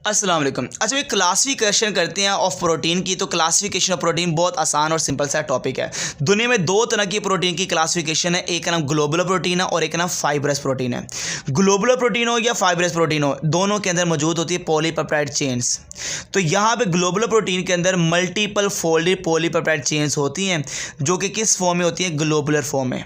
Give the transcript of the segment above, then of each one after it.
अस्सलाम वालेकुम। अच्छा, एक क्लासिफिकेशन करते हैं ऑफ प्रोटीन की। तो क्लासिफिकेशन ऑफ प्रोटीन बहुत आसान और सिंपल सा टॉपिक है। दुनिया में दो तरह की प्रोटीन की क्लासिफिकेशन है, एक का नाम ग्लोबुलर प्रोटीन है और एक का नाम फाइब्रस प्रोटीन है। ग्लोबुलर प्रोटीन हो या फाइब्रस प्रोटीन हो, दोनों के अंदर मौजूद होती है पॉलीपेप्टाइड चेन्स। तो यहाँ पे ग्लोबुलर प्रोटीन के अंदर मल्टीपल फोल्डेड पॉलीपेप्टाइड चेन्स होती हैं, जो कि किस फॉर्म में होती हैं? ग्लोबुलर फॉर्म में।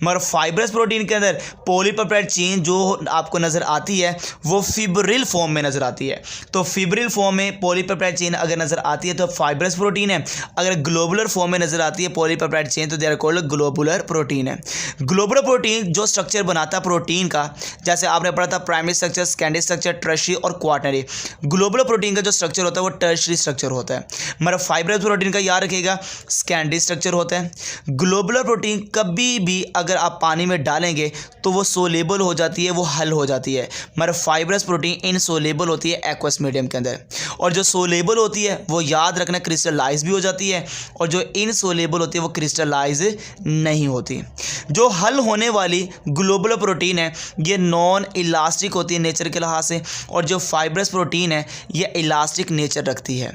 मगर फाइब्रस प्रोटीन के अंदर पॉलीपेप्टाइड चेन जो आपको नज़र आती है वो फिब्रिल फॉर्म में नज़र आती है। तो फिब्रिल फॉर्म में पॉलीपेप्टाइड चेन अगर नज़र आती है तो फाइब्रस प्रोटीन है। अगर ग्लोबुलर फॉर्म में नज़र आती है पॉलीपेप्टाइड चेन तो they are called globular protein है। ग्लोबुलर प्रोटीन जो स्ट्रक्चर बनाता है प्रोटीन का, जैसे आपने पढ़ा था primary structure, secondary structure, tertiary और क्वाटरनरी। ग्लोबुलर प्रोटीन का जो स्ट्रक्चर होता है वो टर्शियरी स्ट्रक्चर होता है। मगर फाइब्रस प्रोटीन का याद रखिएगा सेकेंडरी स्ट्रक्चर होता है। ग्लोबुलर प्रोटीन कभी भी अगर आप पानी में डालेंगे तो वो सोलेबल हो जाती है, वो हल हो जाती है। मगर फाइब्रस प्रोटीन इनसोलेबल होती है एक्वस मीडियम के अंदर। और जो सोलेबल होती है वो याद रखना क्रिस्टलाइज भी हो जाती है, और जो इनसोलेबल होती है वो क्रिस्टलाइज नहीं होती। जो हल होने वाली ग्लोबुलर प्रोटीन है ये नॉन इलास्टिक होती है नेचर के लिहाज से, और जो फाइब्रस प्रोटीन है ये इलास्टिक नेचर रखती है।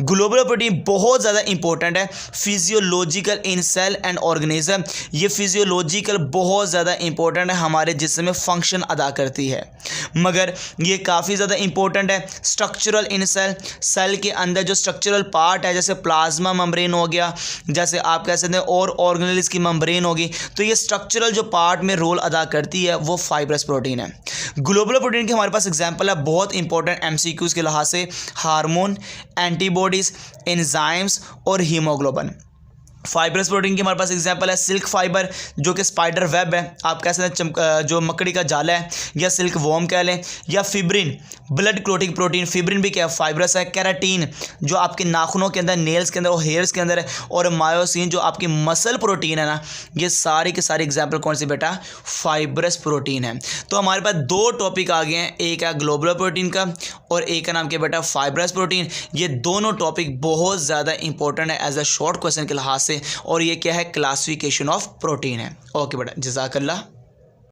ग्लोबुलर प्रोटीन बहुत ज़्यादा इंपॉर्टेंट है physiological in cell and organism. ये फिजियोलॉजिकल बहुत ज़्यादा इंपॉर्टेंट है, हमारे जिस्म में फंक्शन अदा करती है। मगर ये काफ़ी ज़्यादा इंपॉर्टेंट है स्ट्रक्चरल इन सेल। सेल के अंदर जो स्ट्रक्चरल पार्ट है, जैसे प्लाज्मा मेम्ब्रेन हो गया, जैसे आप कह सकते हैं और ऑर्गेनेल्स की मेम्ब्रेन होगी, तो ये स्ट्रक्चरल जो पार्ट में रोल अदा करती है वो फाइब्रस प्रोटीन है। ग्लोबुलर प्रोटीन के हमारे पास एग्जाम्पल है बहुत इंपॉर्टेंट एमसीक्यूज़ के लिहाज से, हार्मोन, एंटीबॉडीज़, एंजाइम्स और हीमोग्लोबिन। फाइब्रस प्रोटीन की हमारे पास एग्जांपल है सिल्क फाइबर, जो कि स्पाइडर वेब है, आप कह सकते हैं जो मकड़ी का जाला है, या सिल्क वॉर्म कह लें, या fibrin blood clotting protein. Fibrin भी क्या है? फाइब्रस है। कैराटीन जो आपके नाखूनों के अंदर, नेल्स के अंदर और हेयर्स के अंदर है, और मायोसिन जो आपकी मसल प्रोटीन है ना, ये सारी के सारे एग्जाम्पल कौन सी बेटा? फाइब्रस प्रोटीन है। तो हमारे पास दो टॉपिक आ गए हैं, एक है ग्लोबुलर प्रोटीन का और एक का नाम क्या बेटा? Fibrous protein. ये दोनों टॉपिक बहुत ज़्यादा इंपॉर्टेंट है एज अ शॉर्ट क्वेश्चन के लिहाज से, और ये क्या है? क्लासिफिकेशन ऑफ प्रोटीन है। ओके बेटा, जज़ाकल्लाह।